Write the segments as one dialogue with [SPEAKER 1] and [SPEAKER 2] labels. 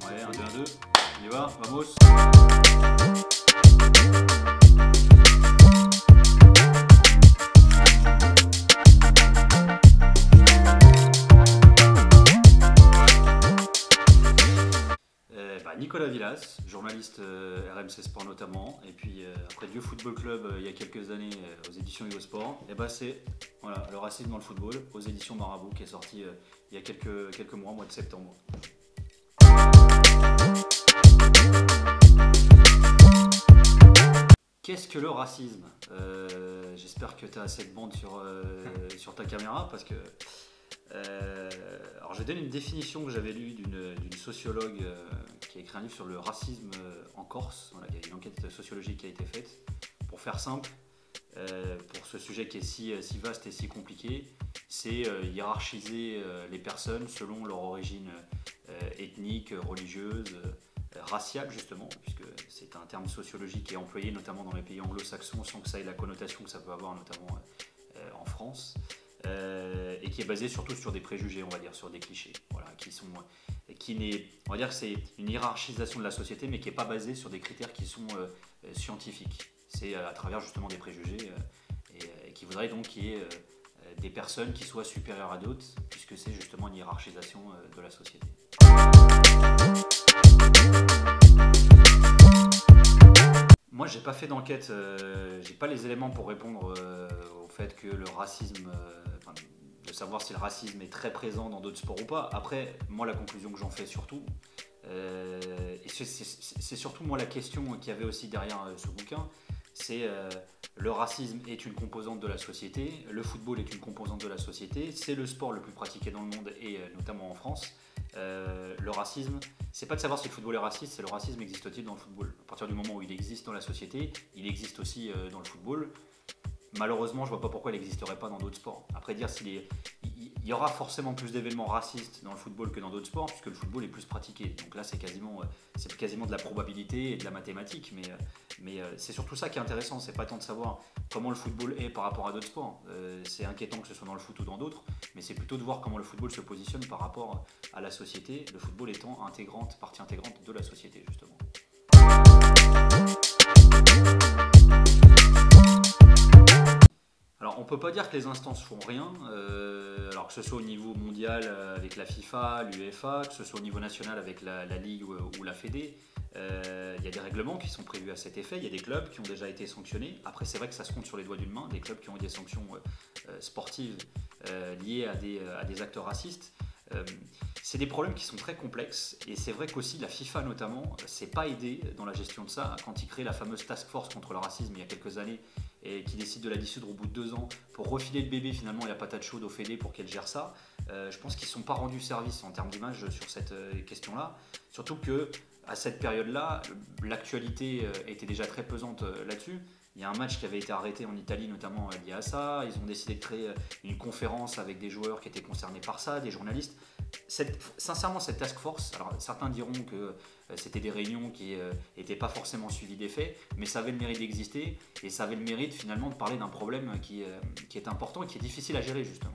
[SPEAKER 1] Ouais, 1, 2, 1, 2. On y va, vamos. Nicolas Villas, journaliste RMC Sport notamment, et puis après Dieu Football Club il y a quelques années aux éditions Sport, et bah c'est voilà, le racisme dans le football aux éditions Marabout qui est sorti il y a quelques mois, mois de septembre. Qu'est-ce que le racisme? J'espère que tu as assez de bande sur ta caméra parce que alors je donne une définition que j'avais lue d'une sociologue qui a écrit un livre sur le racisme en Corse. Voilà, il y a une enquête sociologique qui a été faite. Pour faire simple, pour ce sujet qui est si vaste et si compliqué, c'est hiérarchiser les personnes selon leur origine ethnique, religieuse, raciale justement, puisque c'est un terme sociologique qui est employé notamment dans les pays anglo-saxons sans que ça ait la connotation que ça peut avoir notamment en France. Et qui est basé surtout sur des préjugés, on va dire, sur des clichés, voilà, on va dire que c'est une hiérarchisation de la société, mais qui n'est pas basée sur des critères qui sont scientifiques. C'est à travers justement des préjugés et qui voudrait donc qu'il y ait des personnes qui soient supérieures à d'autres, puisque c'est justement une hiérarchisation de la société. Moi, j'ai pas fait d'enquête, j'ai pas les éléments pour répondre au fait que le racisme, de savoir si le racisme est très présent dans d'autres sports ou pas. Après, moi, la conclusion que j'en fais surtout, et c'est surtout moi la question qu'il y avait aussi derrière ce bouquin, c'est le racisme est une composante de la société, le football est une composante de la société, c'est le sport le plus pratiqué dans le monde et notamment en France. Le racisme, c'est pas de savoir si le football est raciste, c'est le racisme existe-t-il dans le football. À partir du moment où il existe dans la société, il existe aussi dans le football. Malheureusement, je vois pas pourquoi il n'existerait pas dans d'autres sports. Après, dire il y aura forcément plus d'événements racistes dans le football que dans d'autres sports, puisque le football est plus pratiqué. Donc là, c'est quasiment de la probabilité et de la mathématique, mais c'est surtout ça qui est intéressant. C'est pas tant de savoir comment le football est par rapport à d'autres sports. C'est inquiétant que ce soit dans le foot ou dans d'autres, mais c'est plutôt de voir comment le football se positionne par rapport à la société, le football étant partie intégrante de la société, justement. Alors, on peut pas dire que les instances font rien, alors que ce soit au niveau mondial avec la FIFA, l'UEFA, que ce soit au niveau national avec la Ligue ou la Fédé. Il y a des règlements qui sont prévus à cet effet, il y a des clubs qui ont déjà été sanctionnés. Après, c'est vrai que ça se compte sur les doigts d'une main, des clubs qui ont eu des sanctions sportives liées à des actes racistes. C'est des problèmes qui sont très complexes et c'est vrai qu'aussi la FIFA notamment s'est pas aidée dans la gestion de ça quand ils créent la fameuse task force contre le racisme il y a quelques années et qui décide de la dissoudre au bout de 2 ans pour refiler le bébé finalement et la patate chaude au Fédé pour qu'elle gère ça. Je pense qu'ils ne sont pas rendus service en termes d'image sur cette question-là, surtout que à cette période-là, l'actualité était déjà très pesante là-dessus. Il y a un match qui avait été arrêté en Italie notamment lié à ça. Ils ont décidé de créer une conférence avec des joueurs qui étaient concernés par ça, des journalistes. Sincèrement, cette task force, alors certains diront que c'était des réunions qui n'étaient pas forcément suivies des faits, mais ça avait le mérite d'exister et ça avait le mérite finalement de parler d'un problème qui est important et qui est difficile à gérer justement.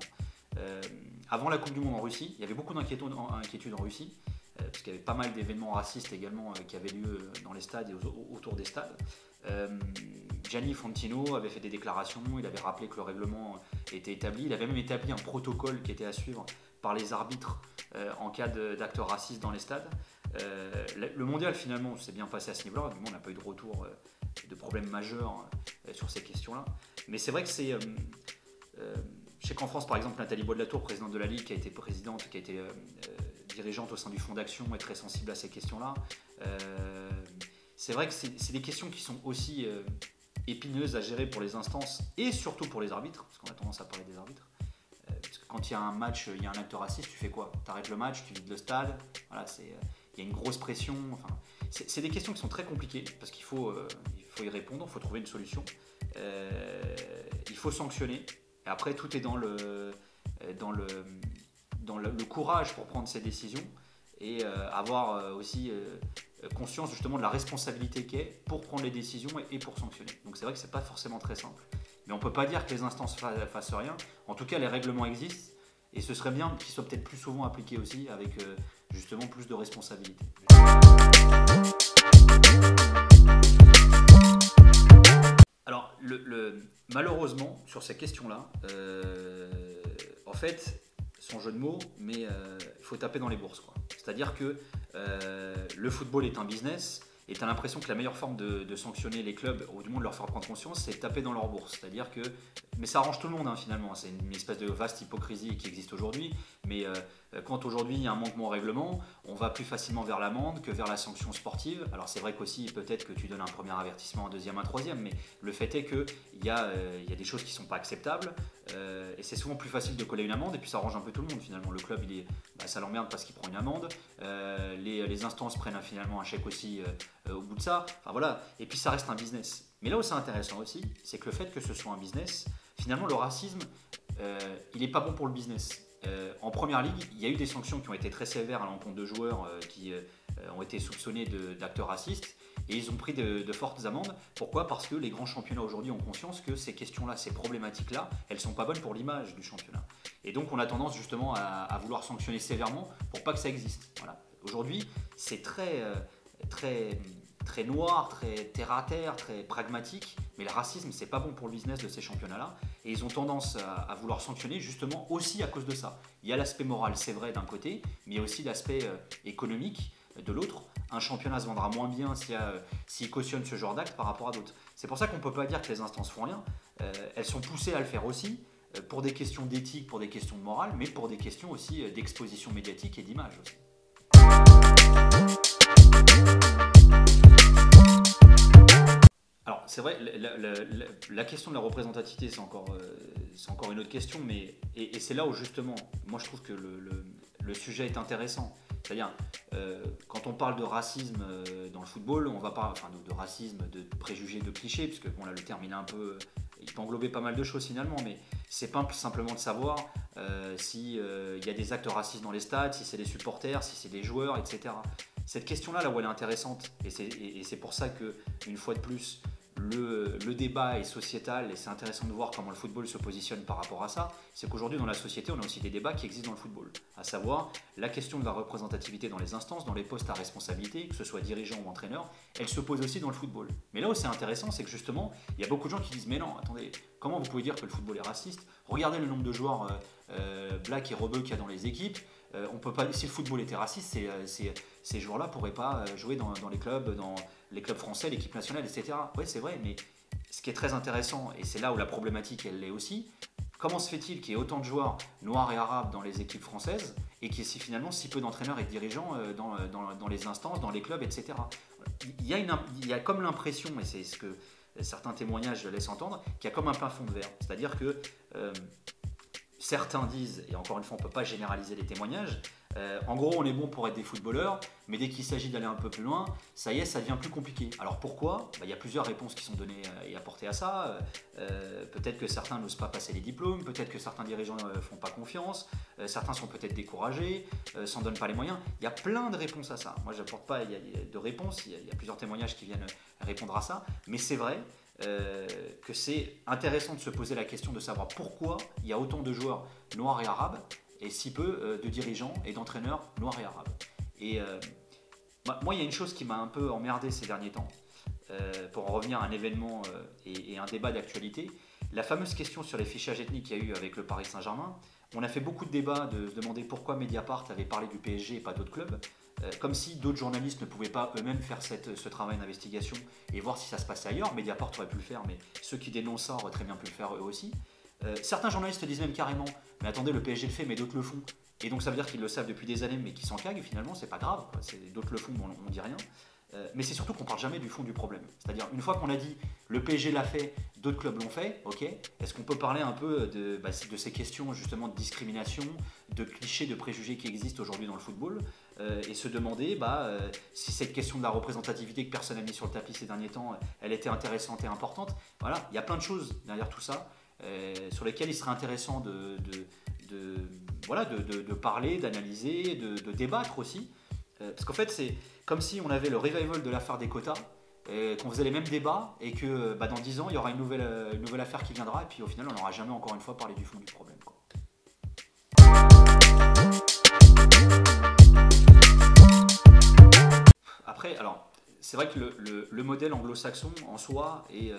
[SPEAKER 1] Avant la Coupe du Monde en Russie, il y avait beaucoup d'inquiétudes en Russie, parce qu'il y avait pas mal d'événements racistes également qui avaient lieu dans les stades et autour des stades. Gianni Infantino avait fait des déclarations, il avait rappelé que le règlement était établi, il avait même établi un protocole qui était à suivre par les arbitres en cas d'actes racistes dans les stades. Le mondial finalement s'est bien passé à ce niveau-là, on n'a pas eu de retour de problèmes majeurs sur ces questions-là. Mais c'est vrai que c'est... je sais qu'en France par exemple Nathalie Bois de la Tour, présidente de la Ligue, qui a été dirigeante au sein du Fonds d'Action, est très sensible à ces questions-là. C'est vrai que c'est des questions qui sont aussi épineuses à gérer pour les instances et surtout pour les arbitres, parce qu'on a tendance à parler des arbitres. Parce que quand il y a un match, il y a un acte raciste, tu fais quoi? Tu arrêtes le match, tu vides le stade, voilà, il y a une grosse pression. Enfin, c'est des questions qui sont très compliquées, parce qu'il faut y répondre, il faut trouver une solution. Il faut sanctionner, et après tout est dans le courage pour prendre ces décisions, et avoir aussi conscience justement de la responsabilité qu'est pour prendre les décisions et pour sanctionner. Donc c'est vrai que c'est pas forcément très simple, mais on peut pas dire que les instances fassent rien. En tout cas, les règlements existent et ce serait bien qu'ils soient peut-être plus souvent appliqués aussi avec justement plus de responsabilité. Alors, malheureusement, sur ces questions-là, en fait, son jeu de mots, mais il faut taper dans les bourses, quoi. C'est-à-dire que le football est un business, et tu as l'impression que la meilleure forme de sanctionner les clubs, ou du moins de leur faire prendre conscience, c'est de taper dans leur bourse. C'est-à-dire que, mais ça arrange tout le monde, hein, finalement, c'est une espèce de vaste hypocrisie qui existe aujourd'hui, mais quand aujourd'hui il y a un manquement au règlement, on va plus facilement vers l'amende que vers la sanction sportive. Alors c'est vrai qu'aussi peut-être que tu donnes un premier avertissement, un deuxième, un troisième, mais le fait est qu'il y a des choses qui ne sont pas acceptables, et c'est souvent plus facile de coller une amende, et puis ça arrange un peu tout le monde finalement. Le club, ça l'emmerde parce qu'il prend une amende, les instances prennent finalement un chèque aussi au bout de ça, enfin voilà, et puis ça reste un business. Mais là où c'est intéressant aussi, c'est que le fait que ce soit un business, finalement le racisme, il n'est pas bon pour le business. En première ligue, il y a eu des sanctions qui ont été très sévères à l'encontre de joueurs qui ont été soupçonnés d'actes racistes, et ils ont pris de fortes amendes. Pourquoi ? Parce que les grands championnats aujourd'hui ont conscience que ces questions-là, ces problématiques-là, elles ne sont pas bonnes pour l'image du championnat. Et donc on a tendance justement à vouloir sanctionner sévèrement pour pas que ça existe. Voilà. Aujourd'hui, c'est très noir, très terre à terre, très pragmatique, mais le racisme, c'est pas bon pour le business de ces championnats-là, et ils ont tendance à vouloir sanctionner justement aussi à cause de ça. Il y a l'aspect moral, c'est vrai, d'un côté, mais il y a aussi l'aspect économique de l'autre. Un championnat se vendra moins bien s'il cautionne ce genre d'actes par rapport à d'autres. C'est pour ça qu'on ne peut pas dire que les instances font rien. Elles sont poussées à le faire aussi, pour des questions d'éthique, pour des questions de morale, mais pour des questions aussi d'exposition médiatique et d'image aussi. Alors c'est vrai, la question de la représentativité, c'est encore une autre question, mais et c'est là où justement, moi je trouve que le sujet est intéressant. C'est-à-dire, quand on parle de racisme dans le football, on va pas, enfin de racisme, de préjugés, de clichés, puisque bon là le terme il peut englober pas mal de choses finalement, mais c'est pas simplement de savoir si il y a des actes racistes dans les stades, si c'est des supporters, si c'est des joueurs, etc. Cette question-là, là où elle est intéressante, et c'est pour ça que une fois de plus, le débat est sociétal, et c'est intéressant de voir comment le football se positionne par rapport à ça. C'est qu'aujourd'hui dans la société, on a aussi des débats qui existent dans le football, à savoir la question de la représentativité dans les instances, dans les postes à responsabilité, que ce soit dirigeant ou entraîneur, elle se pose aussi dans le football. Mais là où c'est intéressant, c'est que justement, il y a beaucoup de gens qui disent mais non, attendez, comment vous pouvez dire que le football est raciste ? Regardez le nombre de joueurs blacks et rebeux qu'il y a dans les équipes. On peut pas, si le football était raciste, ces joueurs-là ne pourraient pas jouer dans les clubs français, l'équipe nationale, etc. Oui, c'est vrai, mais ce qui est très intéressant, et c'est là où la problématique elle l'est aussi, comment se fait-il qu'il y ait autant de joueurs noirs et arabes dans les équipes françaises et qu'il y ait finalement si peu d'entraîneurs et de dirigeants dans les instances, dans les clubs, etc. Il y a comme l'impression, et c'est ce que certains témoignages laissent entendre, qu'il y a comme un plafond de verre. C'est-à-dire que certains disent, et encore une fois on ne peut pas généraliser les témoignages, en gros on est bon pour être des footballeurs, mais dès qu'il s'agit d'aller un peu plus loin, ça y est, ça devient plus compliqué. Alors pourquoi ? Il y a plusieurs réponses qui sont données et apportées à ça. Peut-être que certains n'osent pas passer les diplômes, peut-être que certains dirigeants ne font pas confiance, certains sont peut-être découragés, s'en donnent pas les moyens. Il y a plein de réponses à ça. Moi j'apporte pas de réponses, il y a plusieurs témoignages qui viennent répondre à ça, mais c'est vrai que c'est intéressant de se poser la question de savoir pourquoi il y a autant de joueurs noirs et arabes et si peu de dirigeants et d'entraîneurs noirs et arabes. Et moi, il y a une chose qui m'a un peu emmerdé ces derniers temps, pour en revenir à un événement et un débat d'actualité, la fameuse question sur les fichages ethniques qu'il y a eu avec le Paris Saint-Germain. On a fait beaucoup de débats de se demander pourquoi Mediapart avait parlé du PSG et pas d'autres clubs. Comme si d'autres journalistes ne pouvaient pas eux-mêmes faire ce travail d'investigation et voir si ça se passait ailleurs. Mediapart aurait pu le faire, mais ceux qui dénoncent ça auraient très bien pu le faire eux aussi. Certains journalistes disent même carrément « Mais attendez, le PSG le fait, mais d'autres le font. » Et donc ça veut dire qu'ils le savent depuis des années, mais qu'ils s'en caguent finalement, c'est pas grave. D'autres le font, on dit rien. Mais c'est surtout qu'on parle jamais du fond du problème. C'est-à-dire, une fois qu'on a dit « Le PSG l'a fait, d'autres clubs l'ont fait », ok, est-ce qu'on peut parler un peu de ces questions justement de discrimination, de clichés, de préjugés qui existent aujourd'hui dans le football et se demander si cette question de la représentativité que personne n'a mis sur le tapis ces derniers temps, elle était intéressante et importante. Voilà, il y a plein de choses derrière tout ça sur lesquelles il serait intéressant de parler, d'analyser, de débattre aussi. Parce qu'en fait, c'est comme si on avait le revival de l'affaire des quotas, qu'on faisait les mêmes débats et que dans 10 ans, il y aura une nouvelle affaire qui viendra et puis au final, on n'aura jamais encore une fois parlé du fond du problème, quoi. après, alors, c'est vrai que le modèle anglo-saxon en soi est,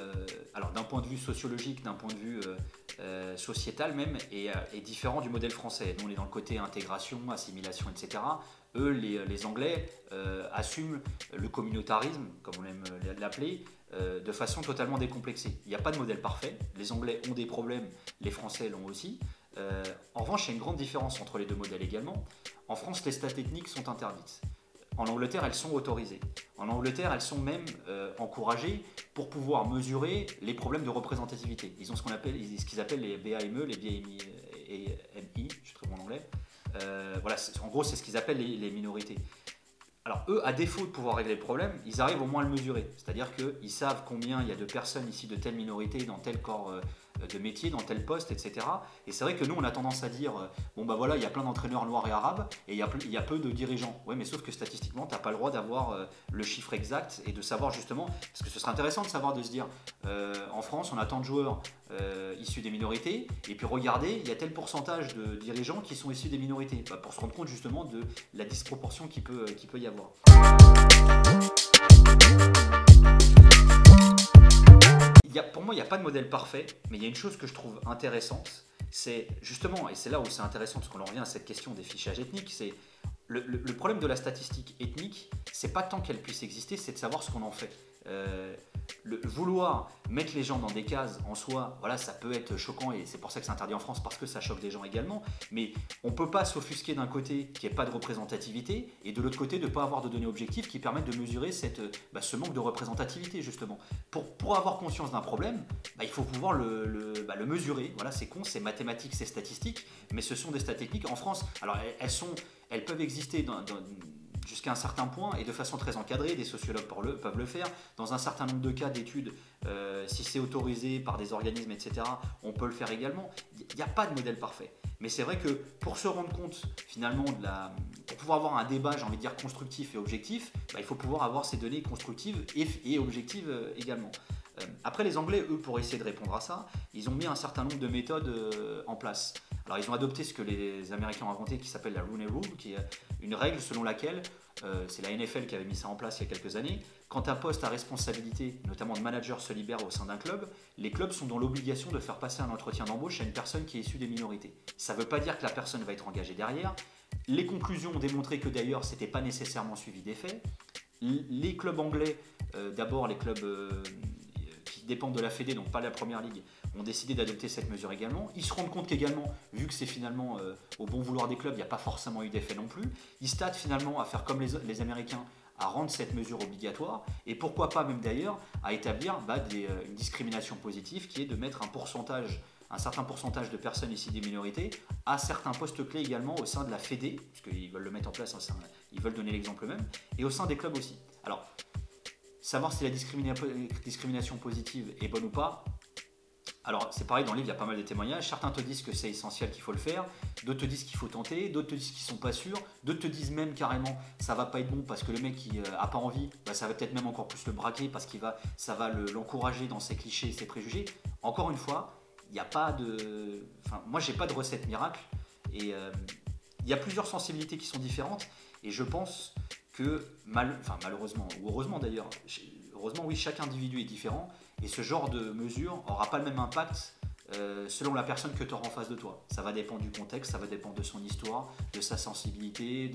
[SPEAKER 1] alors d'un point de vue sociologique, d'un point de vue sociétal même, est différent du modèle français. Nous, on est dans le côté intégration, assimilation, etc. Eux, les Anglais, assument le communautarisme, comme on aime l'appeler, de façon totalement décomplexée. Il n'y a pas de modèle parfait. Les Anglais ont des problèmes, les Français l'ont aussi. En revanche, il y a une grande différence entre les deux modèles également. En France, les stats ethniques sont interdites. En Angleterre, elles sont autorisées. En Angleterre, elles sont même encouragées pour pouvoir mesurer les problèmes de représentativité. Ils ont ce qu'ils appellent les BAME, les BAMI, je suis très bon en anglais. Voilà, en gros, c'est ce qu'ils appellent les minorités. Alors eux, à défaut de pouvoir régler le problème, ils arrivent au moins à le mesurer. C'est-à-dire qu'ils savent combien il y a de personnes ici de telle minorité dans tel corps de métier, dans tel poste, etc. Et c'est vrai que nous, on a tendance à dire, bon bah voilà, il y a plein d'entraîneurs noirs et arabes, et il y a peu de dirigeants. Ouais, mais sauf que statistiquement, tu n'as pas le droit d'avoir le chiffre exact et de savoir justement, parce que ce serait intéressant de savoir, de se dire, en France, on a tant de joueurs issus des minorités, et puis regardez, il y a tel pourcentage de dirigeants qui sont issus des minorités, bah, pour se rendre compte justement de la disproportion qui peut y avoir. Pour moi, il n'y a pas de modèle parfait, mais il y a une chose que je trouve intéressante, c'est justement, et c'est là où c'est intéressant, parce qu'on en revient à cette question des fichages ethniques, c'est le problème de la statistique ethnique, c'est pas tant qu'elle puisse exister, c'est de savoir ce qu'on en fait. Vouloir mettre les gens dans des cases en soi, voilà, ça peut être choquant et c'est pour ça que c'est interdit en France, parce que ça choque des gens également, mais on peut pas s'offusquer d'un côté qu'il n'y ait pas de représentativité et de l'autre côté de ne pas avoir de données objectives qui permettent de mesurer ce manque de représentativité justement. Pour avoir conscience d'un problème, il faut pouvoir le mesurer. Voilà, c'est con, c'est mathématique, c'est statistique, mais ce sont des stats techniques. En France, alors elles peuvent exister jusqu'à un certain point et de façon très encadrée, des sociologues peuvent le faire. Dans un certain nombre de cas d'études, si c'est autorisé par des organismes, etc., on peut le faire également. Il n'y a pas de modèle parfait. Mais c'est vrai que pour se rendre compte finalement pour pouvoir avoir un débat, j'ai envie de dire constructif et objectif, il faut pouvoir avoir ces données constructives et objectives également. Après, les Anglais, eux, pour essayer de répondre à ça, ils ont mis un certain nombre de méthodes en place. Alors, ils ont adopté ce que les Américains ont inventé, qui s'appelle la Rooney Rule, qui est une règle selon laquelle, c'est la NFL qui avait mis ça en place il y a quelques années, quand un poste à responsabilité, notamment de manager, se libère au sein d'un club, les clubs sont dans l'obligation de faire passer un entretien d'embauche à une personne qui est issue des minorités. Ça ne veut pas dire que la personne va être engagée derrière. Les conclusions ont démontré que d'ailleurs, ce n'était pas nécessairement suivi des faits. Les clubs anglais, d'abord les clubs qui dépendent de la Fédé, donc pas la Première Ligue, ont décidé d'adopter cette mesure également. Ils se rendent compte qu'également, vu que c'est finalement au bon vouloir des clubs, il n'y a pas forcément eu d'effet non plus. Ils se tâtent finalement à faire comme les Américains, à rendre cette mesure obligatoire, et pourquoi pas même d'ailleurs à établir une discrimination positive qui est de mettre un certain pourcentage de personnes issues des minorités à certains postes clés également au sein de la Fédé, puisqu'ils veulent le mettre en place, ils veulent donner l'exemple même, et au sein des clubs aussi. Alors, savoir si la discrimination positive est bonne ou pas, alors c'est pareil, dans le livre il y a pas mal de témoignages, certains te disent que c'est essentiel, qu'il faut le faire, d'autres te disent qu'il faut tenter, d'autres te disent qu'ils sont pas sûrs, d'autres te disent même carrément ça va pas être bon parce que le mec qui a pas envie, ça va peut-être même encore plus le braquer parce ça va l'encourager dans ses clichés, ses préjugés. Encore une fois, il n'y a pas de... moi j'ai pas de recette miracle et il y a plusieurs sensibilités qui sont différentes et je pense que malheureusement, ou heureusement d'ailleurs, heureusement oui, chaque individu est différent et ce genre de mesure n'aura pas le même impact selon la personne que tu auras en face de toi. Ça va dépendre du contexte, ça va dépendre de son histoire, de sa sensibilité,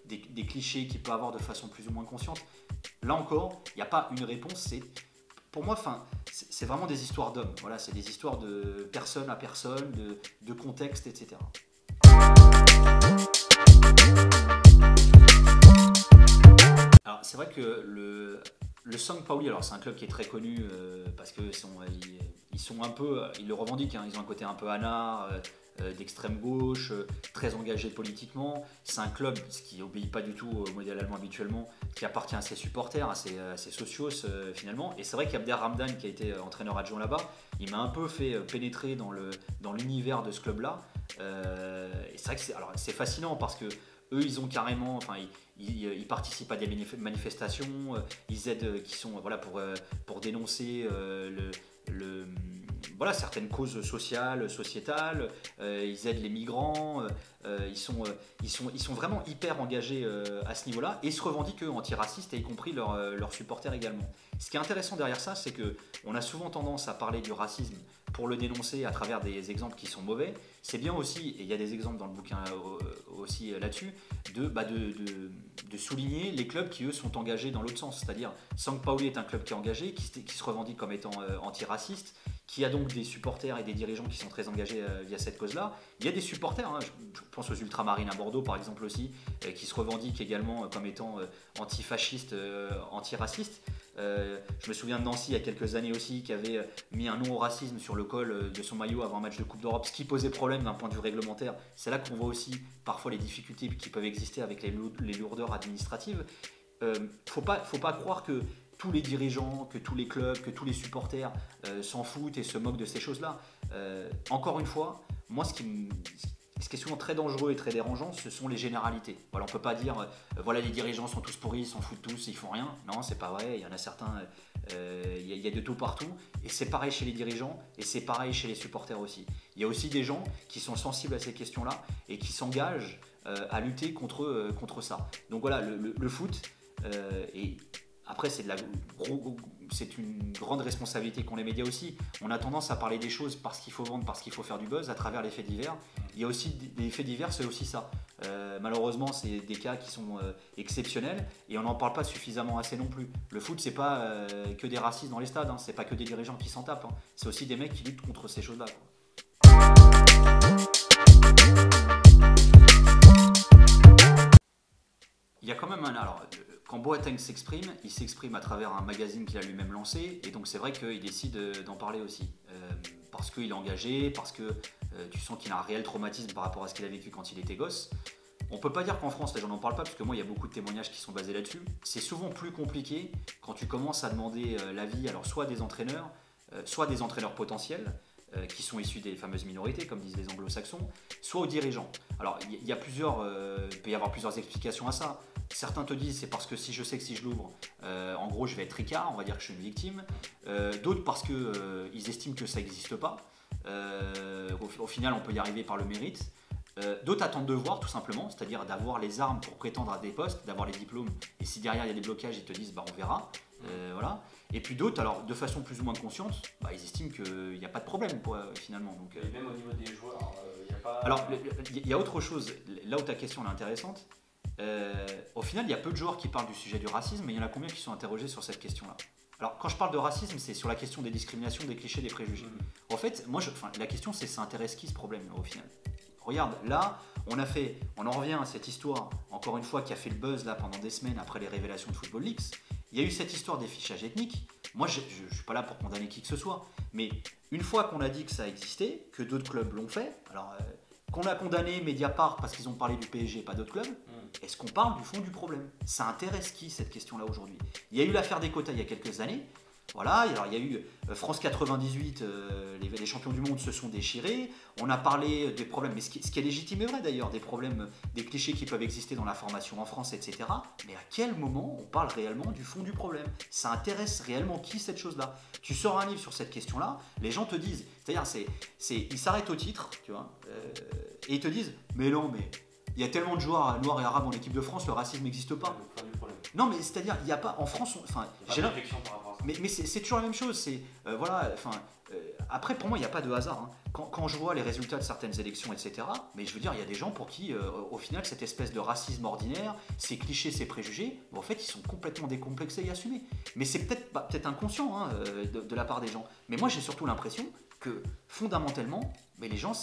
[SPEAKER 1] des clichés qu'il peut avoir de façon plus ou moins consciente. Là encore, il n'y a pas une réponse, pour moi, c'est vraiment des histoires d'hommes. Voilà, c'est des histoires de personne à personne, de contexte, etc. Alors, c'est vrai que le São Paulo, alors c'est un club qui est très connu parce qu'ils sont un peu, ils le revendiquent, hein, ils ont un côté un peu anard, d'extrême gauche, très engagé politiquement. C'est un club qui obéit pas du tout au modèle allemand habituellement, qui appartient à ses supporters, à ses socios finalement. Et c'est vrai qu'Abder Ramdan, qui a été entraîneur adjoint là-bas, il m'a un peu fait pénétrer dans l'univers de ce club-là. Et c'est vrai que c'est fascinant parce que eux, ils ont carrément, ils participent à des manifestations, ils aident, qui sont pour dénoncer voilà, certaines causes sociales, sociétales, ils aident les migrants, ils sont vraiment hyper engagés à ce niveau-là et se revendiquent antiracistes, et y compris leurs supporters également. Ce qui est intéressant derrière ça, c'est qu'on a souvent tendance à parler du racisme pour le dénoncer à travers des exemples qui sont mauvais. C'est bien aussi, et il y a des exemples dans le bouquin aussi là-dessus, de souligner les clubs qui eux sont engagés dans l'autre sens. C'est-à-dire, Sampaoli est un club qui est engagé, qui se revendique comme étant antiraciste, qui a donc des supporters et des dirigeants qui sont très engagés via cette cause-là. Il y a des supporters, hein, je pense aux Ultramarines à Bordeaux par exemple aussi, qui se revendiquent également comme étant antifascistes, antiracistes. Je me souviens de Nancy il y a quelques années aussi, qui avait mis un non au racisme sur le col de son maillot avant un match de Coupe d'Europe, ce qui posait problème d'un point de vue réglementaire. C'est là qu'on voit aussi parfois les difficultés qui peuvent exister avec les lourdeurs administratives. Faut pas croire que tous les dirigeants, que tous les clubs, que tous les supporters s'en foutent et se moquent de ces choses-là. Encore une fois, moi ce qui est souvent très dangereux et très dérangeant, ce sont les généralités. Voilà, on ne peut pas dire voilà, les dirigeants sont tous pourris, ils s'en foutent tous, ils font rien. Non, c'est pas vrai, il y en a certains, il y a de tout partout. Et c'est pareil chez les dirigeants et c'est pareil chez les supporters aussi. Il y a aussi des gens qui sont sensibles à ces questions-là et qui s'engagent à lutter contre ça. Donc voilà, le foot, et après c'est une grande responsabilité qu'ont les médias aussi. On a tendance à parler des choses parce qu'il faut vendre, parce qu'il faut faire du buzz à travers les faits divers. Il y a aussi des faits divers, c'est aussi ça. Malheureusement, c'est des cas qui sont exceptionnels et on n'en parle pas suffisamment assez non plus. Le foot, c'est pas que des racistes dans les stades, hein. C'est pas que des dirigeants qui s'en tapent, hein. C'est aussi des mecs qui luttent contre ces choses-là, quoi. Il y a quand même alors, quand Boateng s'exprime, il s'exprime à travers un magazine qu'il a lui-même lancé, et donc c'est vrai qu'il décide d'en parler aussi. Parce qu'il est engagé, parce que tu sens qu'il a un réel traumatisme par rapport à ce qu'il a vécu quand il était gosse. On peut pas dire qu'en France, les gens n'en parlent pas, parce que moi, il y a beaucoup de témoignages qui sont basés là-dessus. C'est souvent plus compliqué quand tu commences à demander l'avis, alors soit des entraîneurs potentiels, qui sont issus des fameuses minorités, comme disent les anglo-saxons, soit aux dirigeants. Alors, il peut y avoir plusieurs explications à ça. Certains te disent c'est parce que si je sais que si je l'ouvre, en gros je vais être ricard, on va dire que je suis une victime. D'autres parce qu'ils estiment que ça n'existe pas. Au final, on peut y arriver par le mérite. D'autres attendent de voir, tout simplement, c'est-à-dire d'avoir les armes pour prétendre à des postes, d'avoir les diplômes, et si derrière il y a des blocages, ils te disent bah, on verra. Voilà. Et puis d'autres, alors de façon plus ou moins consciente, bah, ils estiment qu'il n'y a pas de problème finalement. Donc,
[SPEAKER 2] et même au niveau des joueurs, il n'y a pas...
[SPEAKER 1] Alors, il y a autre chose, là où ta question est intéressante. Au final, il y a peu de joueurs qui parlent du sujet du racisme, mais il y en a combien qui sont interrogés sur cette question-là? Alors, quand je parle de racisme, c'est sur la question des discriminations, des clichés, des préjugés. En fait, la question, c'est ça intéresse qui ce problème au final? Regarde, là, on en revient à cette histoire, encore une fois, qui a fait le buzz là pendant des semaines après les révélations de Football Leaks. Il y a eu cette histoire des fichages ethniques. Moi, je ne suis pas là pour condamner qui que ce soit, mais une fois qu'on a dit que ça existait, que d'autres clubs l'ont fait, alors qu'on a condamné Mediapart parce qu'ils ont parlé du PSG et pas d'autres clubs, est-ce qu'on parle du fond du problème? Ça intéresse qui cette question-là aujourd'hui? Il y a eu l'affaire des quotas il y a quelques années. Voilà, alors il y a eu France 98, les champions du monde se sont déchirés. On a parlé des problèmes, mais ce qui est légitime et vrai d'ailleurs, des problèmes, des clichés qui peuvent exister dans la formation en France, etc. Mais à quel moment on parle réellement du fond du problème? Ça intéresse réellement qui cette chose-là? Tu sors un livre sur cette question-là, les gens te disent, c'est-à-dire ils s'arrêtent au titre, tu vois, et ils te disent, mais non, mais il y a tellement de joueurs noirs et arabes en équipe de France, le racisme n'existe pas. Non, mais c'est-à-dire, il n'y a pas en France, j'ai réflexion par rapport à ça. Mais c'est toujours la même chose. Après, pour moi, il n'y a pas de hasard. Hein. Quand je vois les résultats de certaines élections, etc., mais je veux dire, il y a des gens pour qui, au final, cette espèce de racisme ordinaire, ces clichés, ces préjugés, en fait, ils sont complètement décomplexés et assumés. Mais c'est peut-être inconscient hein, de la part des gens. Mais moi, j'ai surtout l'impression que, fondamentalement, mais les gens,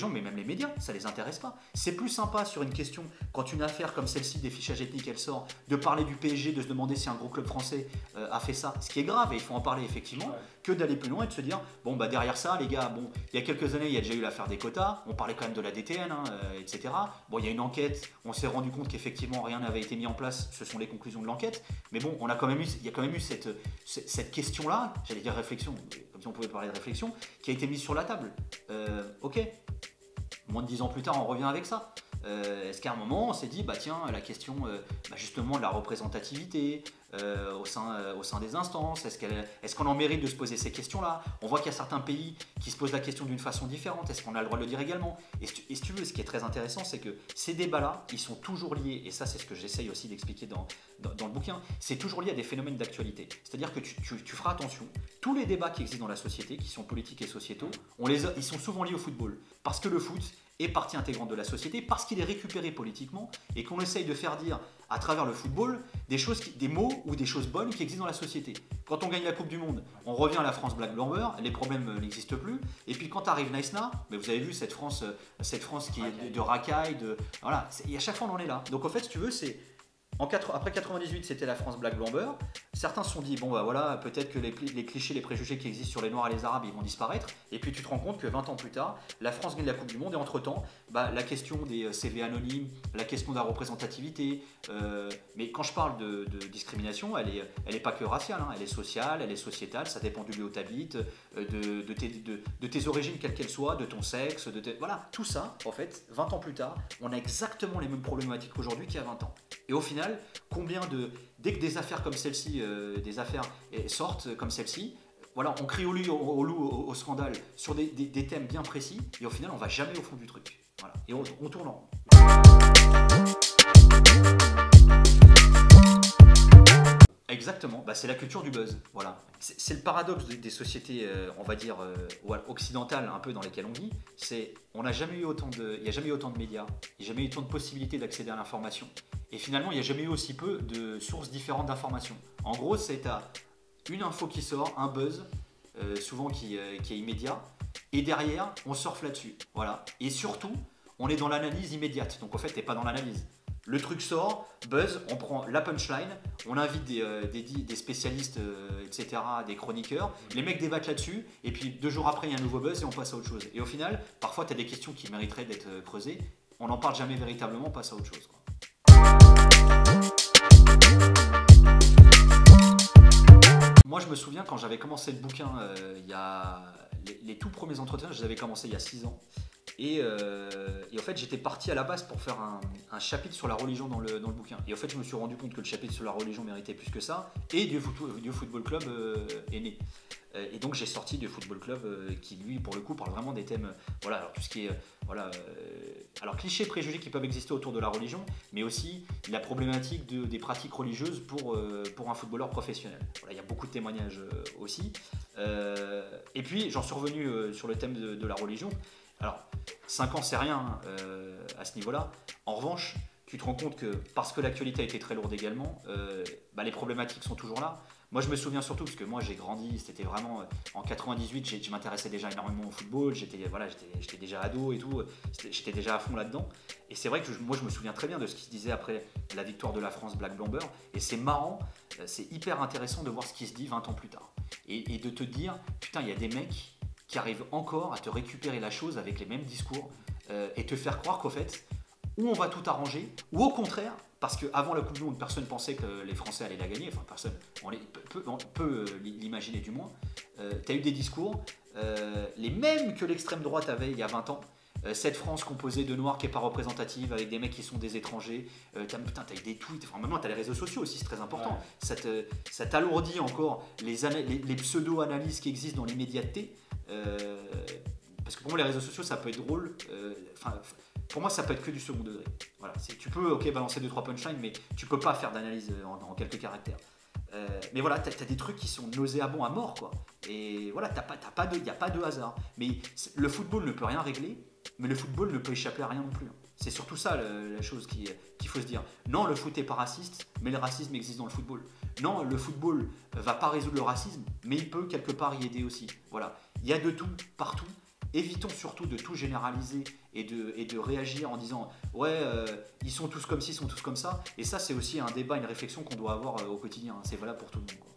[SPEAKER 1] mais même les médias, ça les intéresse pas. C'est plus sympa sur une question, quand une affaire comme celle-ci des fichages ethniques, elle sort, de parler du PSG, de se demander si un gros club français a fait ça, ce qui est grave, et il faut en parler effectivement, que d'aller plus loin et de se dire, bon bah derrière ça, les gars, bon, il y a quelques années, il y a déjà eu l'affaire des quotas, on parlait quand même de la DTN, hein, etc. Bon, il y a une enquête, on s'est rendu compte qu'effectivement rien n'avait été mis en place, ce sont les conclusions de l'enquête, mais bon, il y a quand même eu cette question-là, j'allais dire réflexion, comme si on pouvait parler de réflexion, qui a été mise sur la table. Ok, moins de 10 ans plus tard, on revient avec ça. Est-ce qu'à un moment on s'est dit, bah tiens, la question justement de la représentativité au sein des instances, est-ce qu'on en mérite de se poser ces questions-là? On voit qu'il y a certains pays qui se posent la question d'une façon différente, est-ce qu'on a le droit de le dire également? Et si tu veux, ce qui est très intéressant, c'est que ces débats-là, ils sont toujours liés, et ça c'est ce que j'essaye aussi d'expliquer dans le bouquin, c'est toujours lié à des phénomènes d'actualité. C'est-à-dire que tu feras attention, tous les débats qui existent dans la société, qui sont politiques et sociétaux, ils sont souvent liés au football. Parce que le foot est partie intégrante de la société, parce qu'il est récupéré politiquement, et qu'on essaye de faire dire à travers le football des mots ou des choses bonnes qui existent dans la société. Quand on gagne la Coupe du Monde, on revient à la France Black Blamber, les problèmes n'existent plus, et puis quand arrive Naïsna, mais vous avez vu cette France qui est de racaille, voilà, et à chaque fois on en est là. Donc en fait, si tu veux, c'est après 98, c'était la France Black Blamber. Certains se sont dit, bon bah voilà, peut-être que les clichés, les préjugés qui existent sur les Noirs et les Arabes, ils vont disparaître. Et puis tu te rends compte que 20 ans plus tard, la France gagne la Coupe du Monde. Et entre-temps, la question des CV anonymes, la question de la représentativité. Mais quand je parle de discrimination, elle est pas que raciale, hein, elle est sociale, elle est sociétale. Ça dépend du lieu où tu habites, de tes origines, quelles qu'elles soient, de ton sexe. Voilà, tout ça, en fait, 20 ans plus tard, on a exactement les mêmes problématiques qu'aujourd'hui qu'il y a 20 ans. Et au final, dès que des affaires comme celle-ci, sortent comme celle-ci, voilà, on crie au loup, au scandale sur des thèmes bien précis, et au final, on va jamais au fond du truc. Voilà. Et on tourne en rond. Exactement, c'est la culture du buzz. Voilà. C'est le paradoxe des sociétés, on va dire, occidentales, un peu dans lesquelles on vit. Il n'y a jamais eu autant de médias, il n'y a jamais eu autant de possibilités d'accéder à l'information. Et finalement, il n'y a jamais eu aussi peu de sources différentes d'informations. En gros, c'est une info qui sort, un buzz, souvent qui est immédiat, et derrière, on surfe là-dessus. Voilà. Et surtout, on est dans l'analyse immédiate. Donc en fait, tu n'es pas dans l'analyse. Le truc sort, buzz, on prend la punchline, on invite des spécialistes, etc., des chroniqueurs, les mecs débattent là-dessus, et puis 2 jours après, il y a un nouveau buzz et on passe à autre chose. Et au final, parfois, tu as des questions qui mériteraient d'être creusées, on n'en parle jamais véritablement, on passe à autre chose, quoi. Moi, je me souviens quand j'avais commencé le bouquin, les tout premiers entretiens, je les avais commencés il y a 6 ans. Et en fait, j'étais parti à la base pour faire un chapitre sur la religion dans le bouquin. Et en fait, je me suis rendu compte que le chapitre sur la religion méritait plus que ça. Et Dieu Football Club est né. Et donc, j'ai sorti Dieu Football Club qui, lui, pour le coup, parle vraiment des thèmes. Voilà, alors tout ce qui est. Alors, clichés, préjugés qui peuvent exister autour de la religion, mais aussi la problématique des pratiques religieuses pour un footballeur professionnel. Voilà, il y a beaucoup de témoignages aussi. Et puis, j'en suis revenu sur le thème de la religion. Alors, 5 ans, c'est rien à ce niveau-là. En revanche, tu te rends compte que parce que l'actualité a été très lourde également, les problématiques sont toujours là. Moi, je me souviens surtout, parce que moi, j'ai grandi, c'était vraiment... en 98, je m'intéressais déjà énormément au football, j'étais déjà ado et tout, j'étais déjà à fond là-dedans. Et c'est vrai que moi, je me souviens très bien de ce qui se disait après la victoire de la France Black Blamber. Et c'est marrant, c'est hyper intéressant de voir ce qui se dit 20 ans plus tard. Et de te dire, putain, il y a des mecs qui arrivent encore à te récupérer la chose avec les mêmes discours et te faire croire qu'au fait, ou on va tout arranger, ou au contraire, parce qu'avant la Coupe du Monde, personne pensait que les Français allaient la gagner, enfin personne, on peut l'imaginer du moins. Tu as eu des discours, les mêmes que l'extrême droite avait il y a 20 ans, cette France composée de noirs qui n'est pas représentative, avec des mecs qui sont des étrangers, t'as eu des tweets, enfin maintenant t'as les réseaux sociaux aussi, c'est très important, ouais. Ça t'alourdit encore les pseudo-analyses qui existent dans l'immédiateté, parce que pour moi les réseaux sociaux ça peut être drôle, pour moi ça peut être que du second degré. Voilà, tu peux balancer 2-3 punchlines, mais tu peux pas faire d'analyse en quelques caractères. Mais voilà, t'as des trucs qui sont nauséabonds à mort, quoi. Et voilà, il n'y a pas de hasard. Mais le football ne peut rien régler, mais le football ne peut échapper à rien non plus. C'est surtout ça la chose qu'il faut se dire. Non, le foot n'est pas raciste, mais le racisme existe dans le football. Non, le football va pas résoudre le racisme, mais il peut quelque part y aider aussi. Voilà, il y a de tout, partout. Évitons surtout de tout généraliser et de réagir en disant ouais, ils sont tous comme ci, ils sont tous comme ça. Et ça, c'est aussi un débat, une réflexion qu'on doit avoir au quotidien. C'est valable pour tout le monde, quoi.